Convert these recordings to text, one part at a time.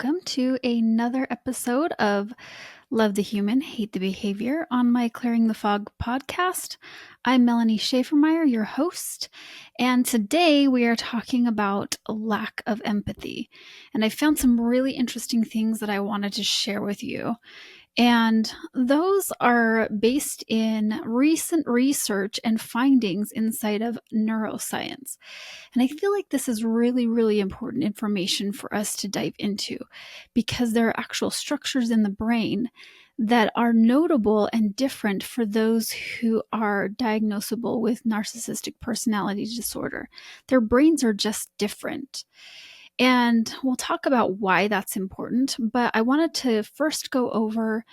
welcome to another episode of Love the Human, Hate the Behavior on my Clearing the Fog podcast. I'm Melanie Schaefermeyer, your host, and today we are talking about lack of empathy. And I found some really interesting things that I wanted to share with you. And those are based in recent research and findings inside of neuroscience. And I feel like this is really, really important information for us to dive into because there are actual structures in the brain that are notable and different for those who are diagnosable with narcissistic personality disorder. Their brains are just different. And we'll talk about why that's important, but I wanted to first go over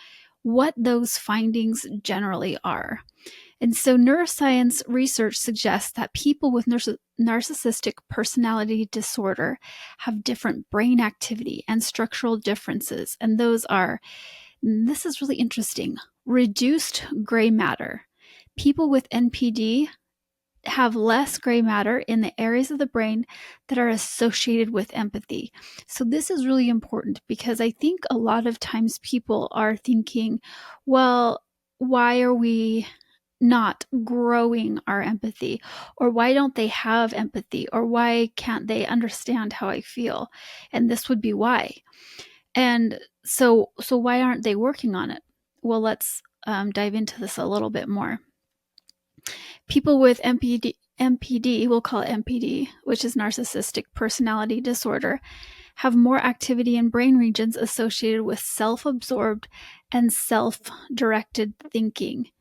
what those findings generally are. And so neuroscience research suggests that people with narcissistic personality disorder have different brain activity and structural differences. And those are, this is really interesting, reduced gray matter. People with NPD have less gray matter in the areas of the brain that are associated with empathy. So this is really important because I think a lot of times people are thinking, well, why are we not growing our empathy? Or why don't they have empathy? Or why can't they understand how I feel? And this would be why. And so why aren't they working on it? Well, let's dive into this a little bit more. People with MPD, we'll call it MPD, which is narcissistic personality disorder, have more activity in brain regions associated with self-absorbed and self-directed thinking.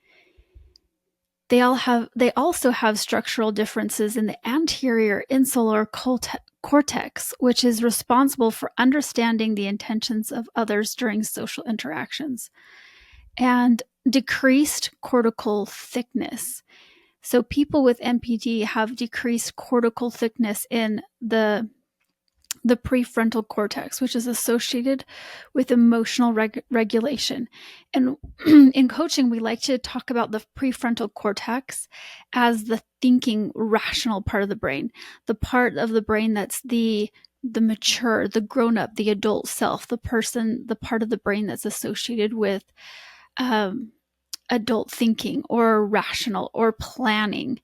They also have structural differences in the anterior insular cortex, which is responsible for understanding the intentions of others during social interactions, and decreased cortical thickness. So people with MPD have decreased cortical thickness in the prefrontal cortex, which is associated with emotional regulation. And in coaching, we like to talk about the prefrontal cortex as the thinking, rational part of the brain, the part of the brain that's the mature, the grown-up, the adult self, the part of the brain that's associated with adult thinking or rational or planning.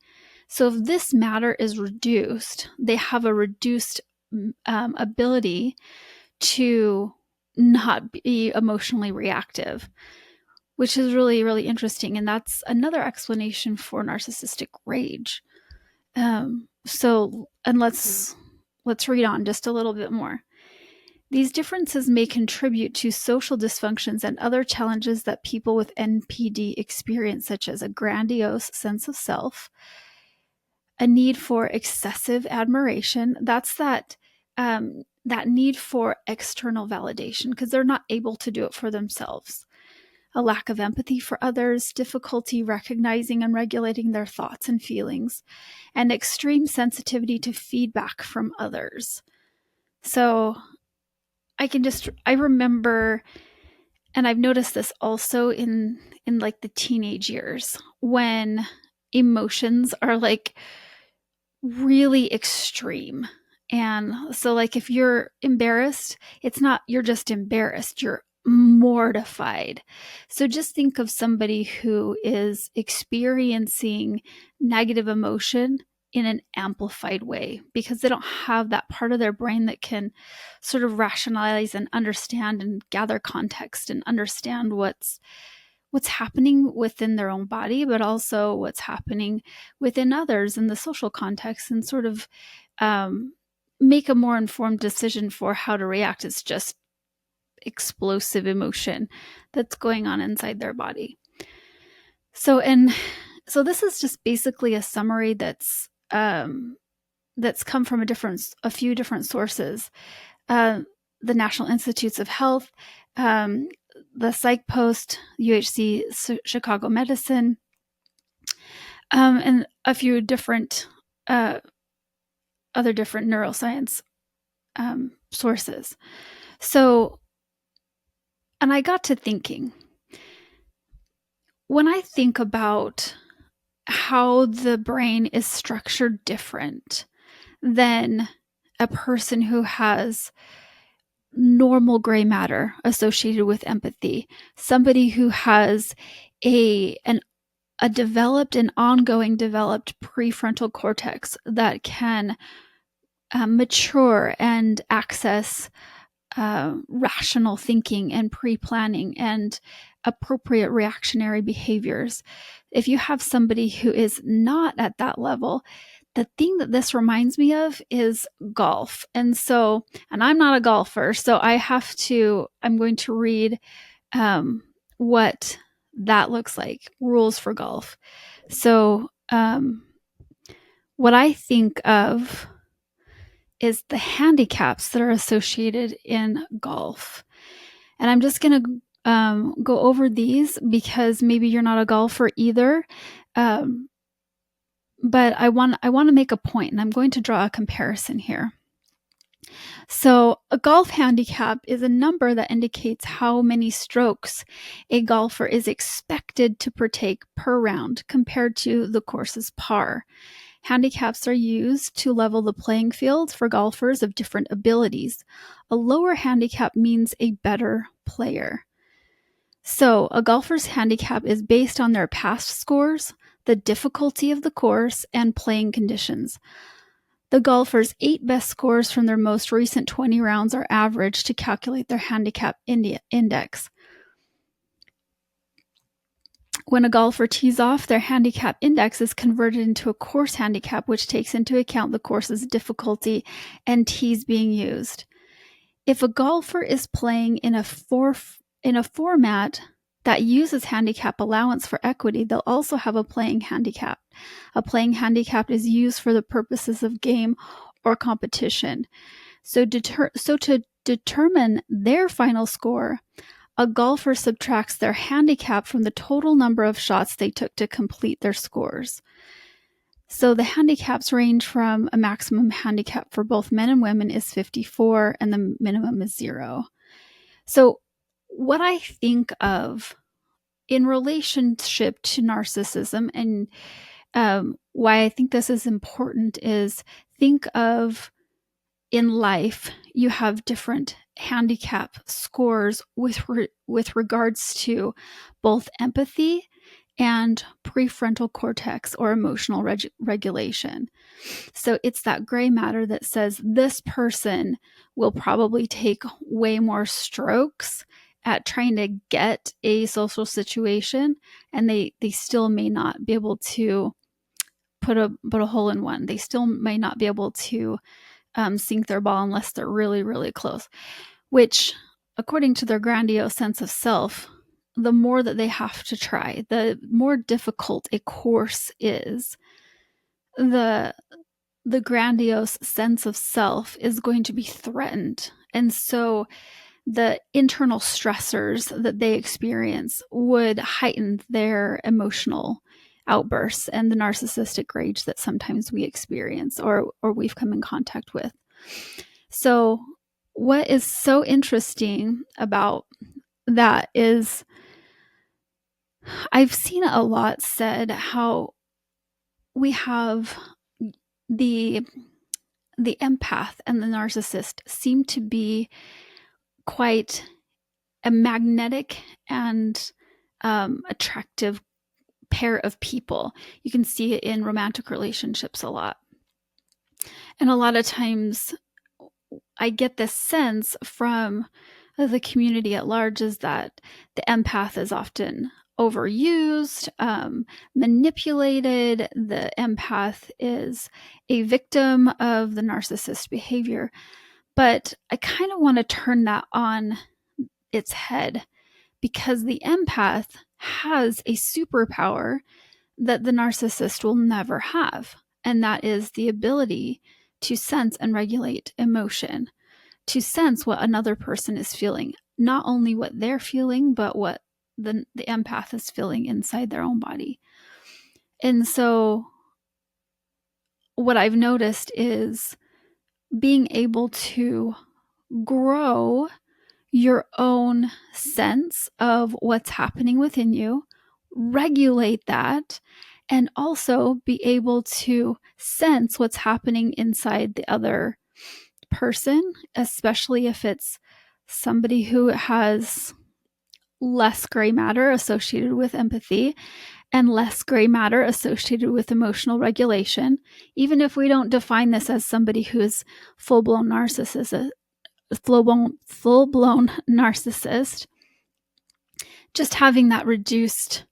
So if this matter is reduced, they have a reduced ability to not be emotionally reactive, which is really, really interesting. And that's another explanation for narcissistic rage. Let's read on just a little bit more. These differences may contribute to social dysfunctions and other challenges that people with NPD experience, such as a grandiose sense of self, a need for excessive admiration. That's that need for external validation because they're not able to do it for themselves. A lack of empathy for others, difficulty recognizing and regulating their thoughts and feelings, and extreme sensitivity to feedback from others. So I remember, and I've noticed this also in like the teenage years when emotions are like really extreme. And so like if you're embarrassed, it's not you're just embarrassed, you're mortified. So just think of somebody who is experiencing negative emotion in an amplified way because they don't have that part of their brain that can sort of rationalize and understand and gather context and understand what's happening within their own body, but also what's happening within others in the social context and sort of make a more informed decision for how to react. It's just explosive emotion that's going on inside their body. So this is just basically a summary that's come from a few different sources. The National Institutes of Health, the PsycPost, UHC Chicago Medicine, and a few different other different neuroscience sources. So, and I got to thinking, when I think about how the brain is structured different than a person who has normal gray matter associated with empathy. Somebody who has a developed and ongoing developed prefrontal cortex that can mature and access rational thinking and pre-planning and appropriate reactionary behaviors. If you have somebody who is not at that level, the thing that this reminds me of is golf. And I'm not a golfer, so I'm going to read what that looks like, rules for golf. So what I think of is the handicaps that are associated in golf. And I'm just going to go over these because maybe you're not a golfer either. But I want to make a point, and I'm going to draw a comparison here. So a golf handicap is a number that indicates how many strokes a golfer is expected to partake per round compared to the course's par. Handicaps are used to level the playing field for golfers of different abilities. A lower handicap means a better player. So a golfer's handicap is based on their past scores, the difficulty of the course, and playing conditions. The golfer's 8 best scores from their most recent 20 rounds are averaged to calculate their handicap index. When a golfer tees off, their handicap index is converted into a course handicap, which takes into account the course's difficulty and tees being used. If a golfer is playing in a format that uses handicap allowance for equity, they'll also have a playing handicap. A playing handicap is used for the purposes of game or competition. So to determine their final score, a golfer subtracts their handicap from the total number of shots they took to complete their scores. So the handicaps range from a maximum handicap for both men and women is 54, and the minimum is 0. So what I think of in relationship to narcissism, and why I think this is important, is think of in life, you have different handicap scores with regards to both empathy and prefrontal cortex or emotional regulation. So it's that gray matter that says this person will probably take way more strokes at trying to get a social situation, and they still may not be able to put a hole in one. They still may not be able to sink their ball unless they're really, really close, which, according to their grandiose sense of self, the more that they have to try, the more difficult a course is, the grandiose sense of self is going to be threatened. And so the internal stressors that they experience would heighten their emotional outbursts and the narcissistic rage that sometimes we experience or we've come in contact with. So what is so interesting about that is I've seen a lot said how we have the empath and the narcissist seem to be quite a magnetic and attractive pair of people. You can see it in romantic relationships a lot. And a lot of times I get this sense from the community at large is that the empath is often overused, manipulated. The empath is a victim of the narcissist behavior. But I kind of want to turn that on its head, because the empath has a superpower that the narcissist will never have. And that is the ability to sense and regulate emotion, to sense what another person is feeling, not only what they're feeling, but what the empath is feeling inside their own body. And so what I've noticed is being able to grow your own sense of what's happening within you, regulate that, and also be able to sense what's happening inside the other person, especially if it's somebody who has less gray matter associated with empathy and less gray matter associated with emotional regulation, even if we don't define this as somebody who is full-blown narcissist, full-blown narcissist, just having that reduced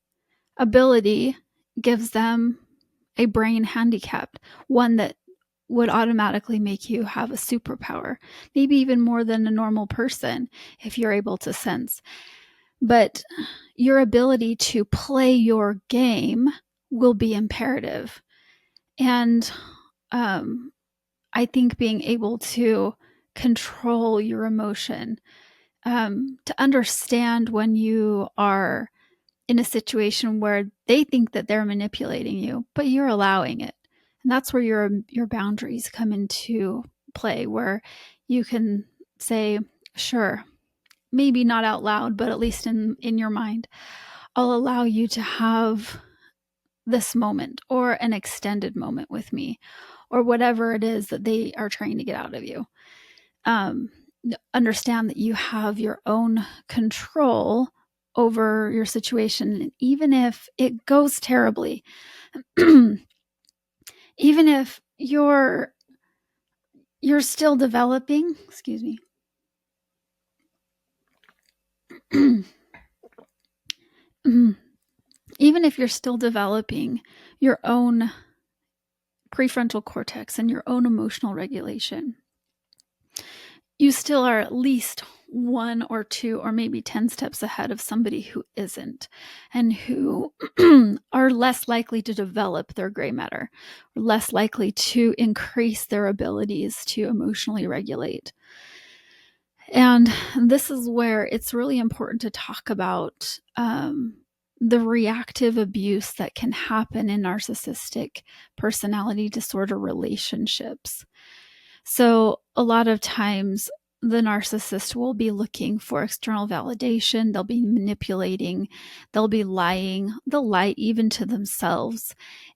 ability gives them a brain handicap, one that would automatically make you have a superpower, maybe even more than a normal person if you're able to sense. But your ability to play your game will be imperative. And I think being able to control your emotion, to understand when you are in a situation where they think that they're manipulating you, but you're allowing it. And that's where your boundaries come into play, where you can say, sure, maybe not out loud, but at least in your mind, I'll allow you to have this moment or an extended moment with me, or whatever it is that they are trying to get out of you. Understand that you have your own control over your situation. And even if it goes terribly, even if you're still developing, excuse me, even if you're still developing your own prefrontal cortex and your own emotional regulation, you still are at least 1 or 2 or maybe 10 steps ahead of somebody who isn't, and who are less likely to develop their gray matter, or less likely to increase their abilities to emotionally regulate. And this is where it's really important to talk about the reactive abuse that can happen in narcissistic personality disorder relationships. So a lot of times the narcissist will be looking for external validation. They'll be manipulating. They'll be lying. They'll lie even to themselves.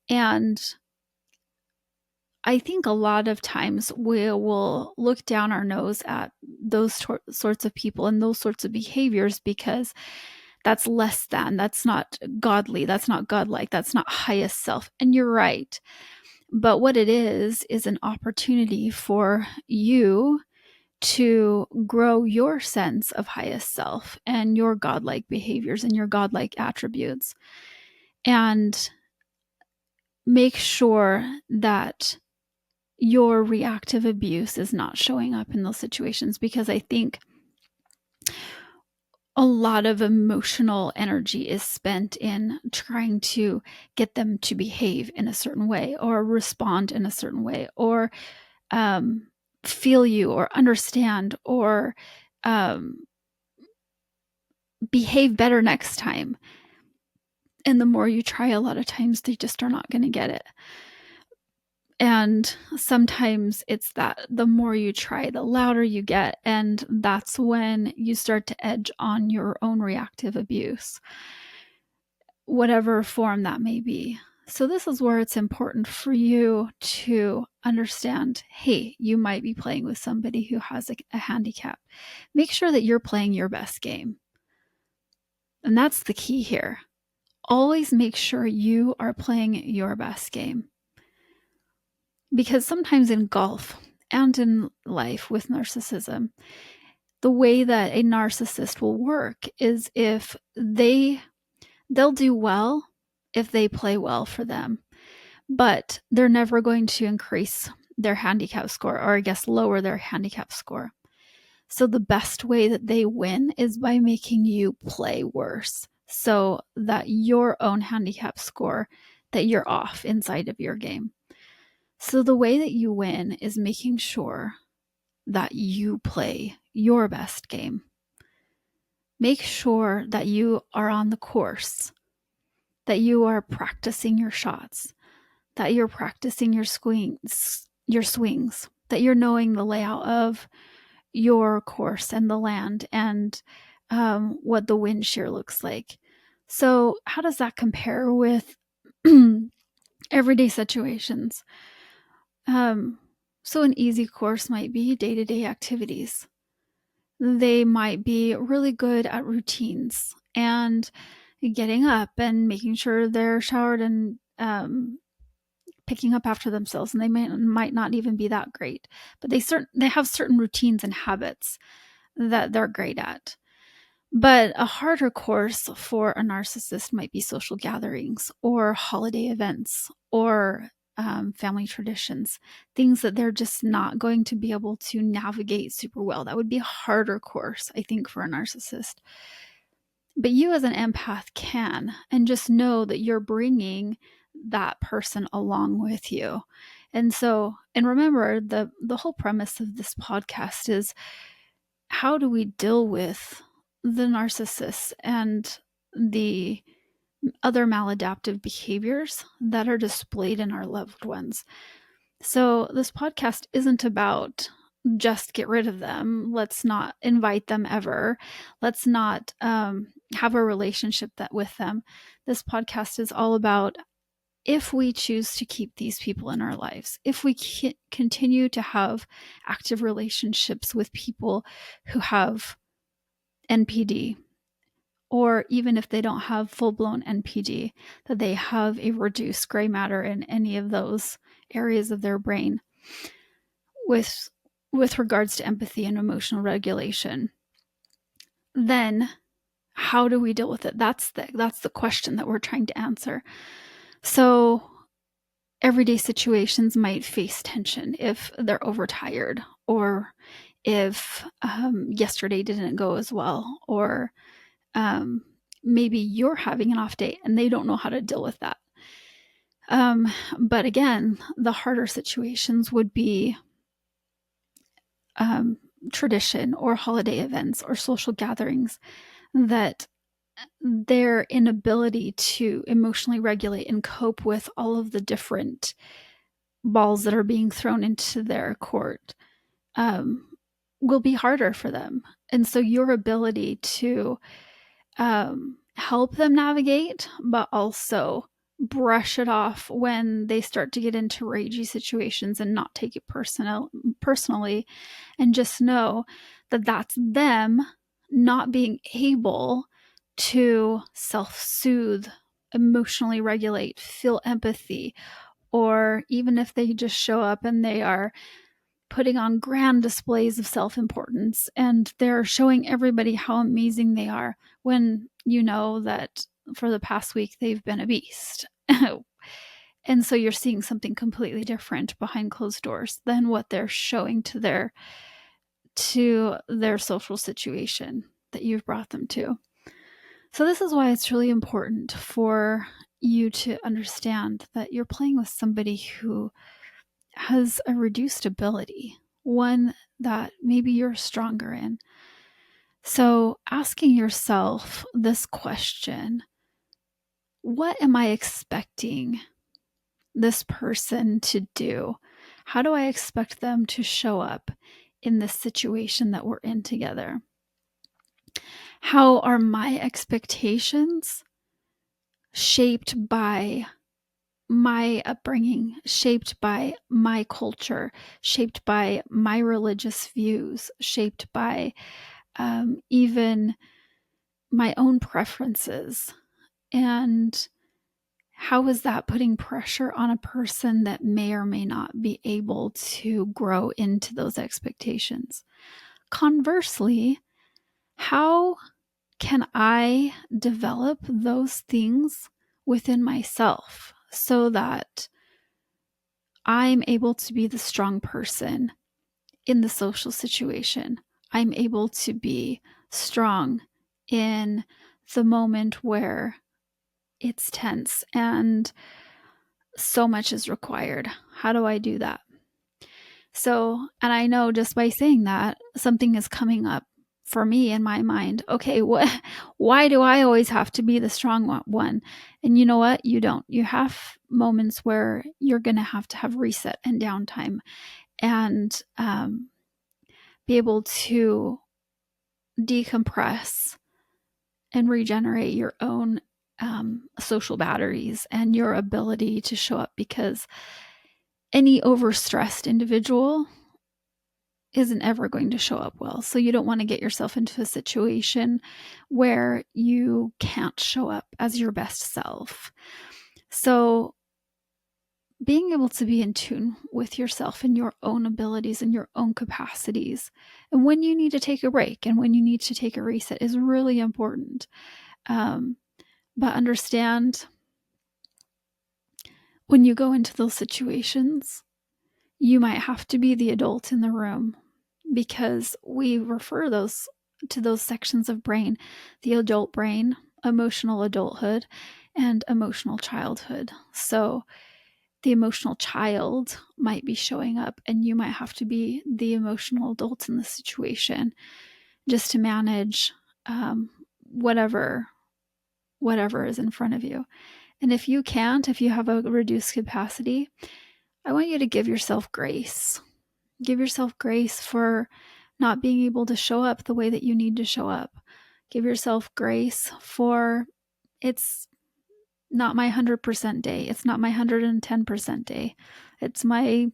And I think a lot of times we will look down our nose at those sorts of people and those sorts of behaviors because that's less than, that's not godly, that's not godlike, that's not highest self. And you're right. But what it is an opportunity for you to grow your sense of highest self and your godlike behaviors and your godlike attributes, and make sure that your reactive abuse is not showing up in those situations, because I think a lot of emotional energy is spent in trying to get them to behave in a certain way or respond in a certain way, or feel you or understand or behave better next time. And the more you try, a lot of times they just are not going to get it. And sometimes it's that the more you try, the louder you get. And that's when you start to edge on your own reactive abuse, whatever form that may be. So this is where it's important for you to understand, hey, you might be playing with somebody who has a handicap. Make sure that you're playing your best game. And that's the key here. Always make sure you are playing your best game. Because sometimes in golf and in life with narcissism, the way that a narcissist will work is if they'll do well if they play well for them, but they're never going to increase their handicap score, or I guess lower their handicap score. So the best way that they win is by making you play worse, so that your own handicap score, that you're off inside of your game. So the way that you win is making sure that you play your best game. Make sure that you are on the course, that you are practicing your shots, that you're practicing your swings, that you're knowing the layout of your course and the land and what the wind shear looks like. So how does that compare with everyday situations? So an easy course might be day-to-day activities. They might be really good at routines and getting up and making sure they're showered and picking up after themselves, and they might not even be that great, but they have certain routines and habits that they're great at. But a harder course for a narcissist might be social gatherings or holiday events or family traditions, things that they're just not going to be able to navigate super well. That would be a harder course, I think, for a narcissist. But you as an empath can, and just know that you're bringing that person along with you. And remember, the whole premise of this podcast is, how do we deal with the narcissists and the other maladaptive behaviors that are displayed in our loved ones? So this podcast isn't about just get rid of them. Let's not invite them ever. Let's not have a relationship with them. This podcast is all about, if we choose to keep these people in our lives, if we continue to have active relationships with people who have NPD, or even if they don't have full-blown NPD, that they have a reduced gray matter in any of those areas of their brain with regards to empathy and emotional regulation, then how do we deal with it? That's the question that we're trying to answer. So everyday situations might face tension if they're overtired, or if yesterday didn't go as well, or maybe you're having an off day and they don't know how to deal with that. But again, the harder situations would be tradition or holiday events or social gatherings, that their inability to emotionally regulate and cope with all of the different balls that are being thrown into their court will be harder for them. And so your ability to help them navigate, but also brush it off when they start to get into ragey situations and not take it personally, and just know that that's them not being able to self-soothe, emotionally regulate, feel empathy, or even if they just show up and they are putting on grand displays of self-importance and they're showing everybody how amazing they are, when you know that for the past week they've been a beast. And so you're seeing something completely different behind closed doors than what they're showing to their social situation that you've brought them to. So this is why it's really important for you to understand that you're playing with somebody who has a reduced ability, one that maybe you're stronger in. So asking yourself this question: what am I expecting this person to do? How do I expect them to show up in this situation that we're in together? How are my expectations shaped by my upbringing, shaped by my culture, shaped by my religious views, shaped by even my own preferences? And how is that putting pressure on a person that may or may not be able to grow into those expectations? Conversely, how can I develop those things within myself so that I'm able to be the strong person in the social situation? I'm able to be strong in the moment where it's tense and so much is required. How do I do that? So, and I know just by saying that, something is coming up for me in my mind. Okay, why do I always have to be the strong one? And you know what? You don't. You have moments where you're going to have reset and downtime, and be able to decompress and regenerate your own social batteries and your ability to show up, because any overstressed individual isn't ever going to show up well. So you don't want to get yourself into a situation where you can't show up as your best self. So being able to be in tune with yourself and your own abilities and your own capacities, and when you need to take a break and when you need to take a reset, is really important. But understand, when you go into those situations, you might have to be the adult in the room, because we refer to those sections of brain: the adult brain, emotional adulthood, and emotional childhood. So the emotional child might be showing up, and you might have to be the emotional adult in the situation, just to manage whatever is in front of you. And if you have a reduced capacity, I want you to give yourself grace. Give yourself grace for not being able to show up the way that you need to show up. Give yourself grace for, it's not my 100% day. It's not my 110% day. It's my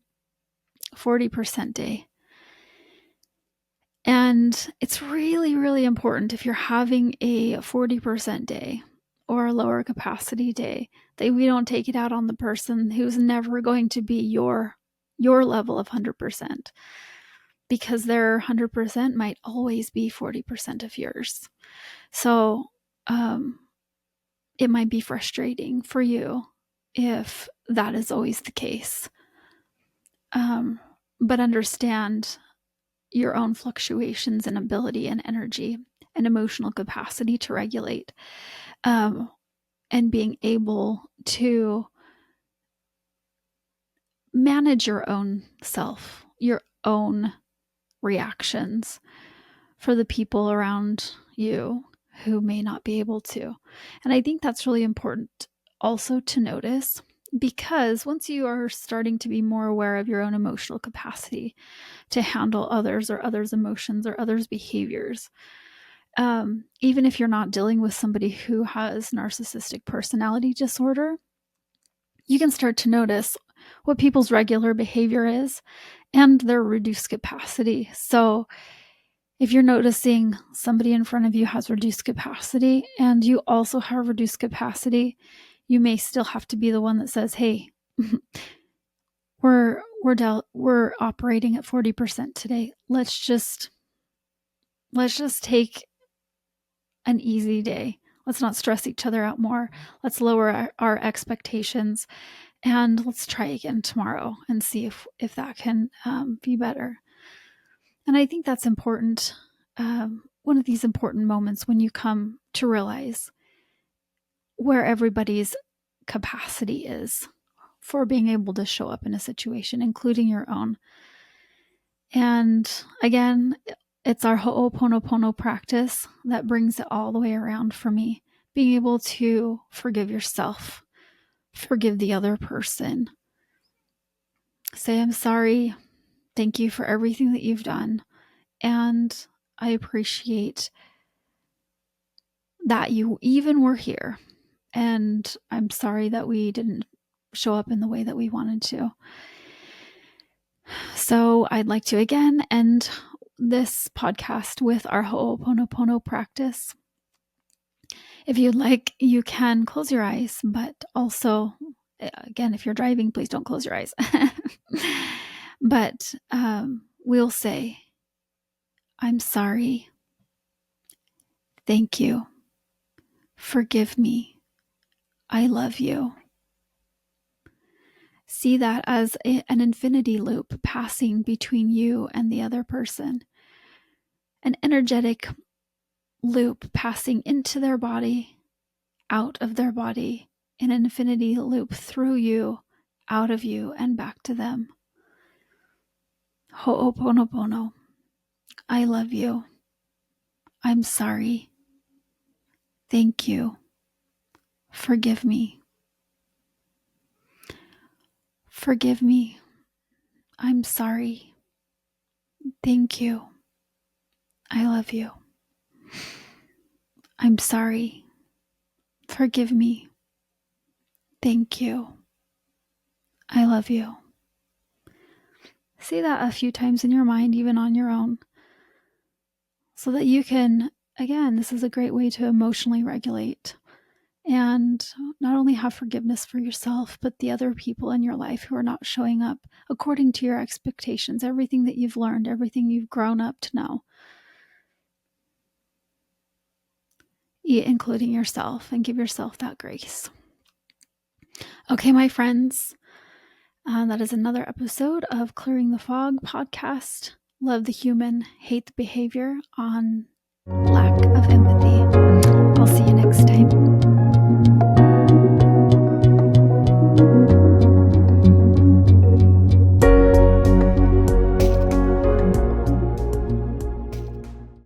40% day. And it's really, really important, if you're having a 40% day or a lower capacity day, that we don't take it out on the person who's never going to be your level of 100%, because their 100% might always be 40% of yours. So it might be frustrating for you if that is always the case. But understand your own fluctuations in ability and energy and emotional capacity to regulate, and being able to manage your own self, your own reactions for the people around you who may not be able to. And I think that's really important also to notice, because once you are starting to be more aware of your own emotional capacity to handle others or others' emotions or others' behaviors, even if you're not dealing with somebody who has narcissistic personality disorder, you can start to notice what people's regular behavior is and their reduced capacity. So if you're noticing somebody in front of you has reduced capacity and you also have reduced capacity, you may still have to be the one that says, hey, we're operating at 40% today. Let's just take an easy day. Let's not stress each other out more. Let's lower our expectations, and let's try again tomorrow and see if that can be better. And I think that's important. One of these important moments when you come to realize where everybody's capacity is for being able to show up in a situation, including your own. And again, it's our Ho'oponopono practice that brings it all the way around for me. Being able to forgive yourself, forgive the other person. Say, I'm sorry. Thank you for everything that you've done. And I appreciate that you even were here. And I'm sorry that we didn't show up in the way that we wanted to. So I'd like to again end this podcast with our Ho'oponopono practice. If you'd like, you can close your eyes, but also, again, if you're driving, please don't close your eyes. But we'll say, I'm sorry. Thank you. Forgive me. I love you. See that as an infinity loop passing between you and the other person. An energetic loop passing into their body, out of their body, an infinity loop through you, out of you, and back to them. Ho'oponopono. I love you. I'm sorry. Thank you. Forgive me. Forgive me. I'm sorry. Thank you. I love you. I'm sorry. Forgive me. Thank you. I love you. Say that a few times in your mind, even on your own, so that you can, again, this is a great way to emotionally regulate and not only have forgiveness for yourself, but the other people in your life who are not showing up according to your expectations, everything that you've learned, everything you've grown up to know, including yourself, and give yourself that grace. Okay, my friends, that is another episode of Clearing the Fog podcast. Love the human, hate the behavior on lack of empathy.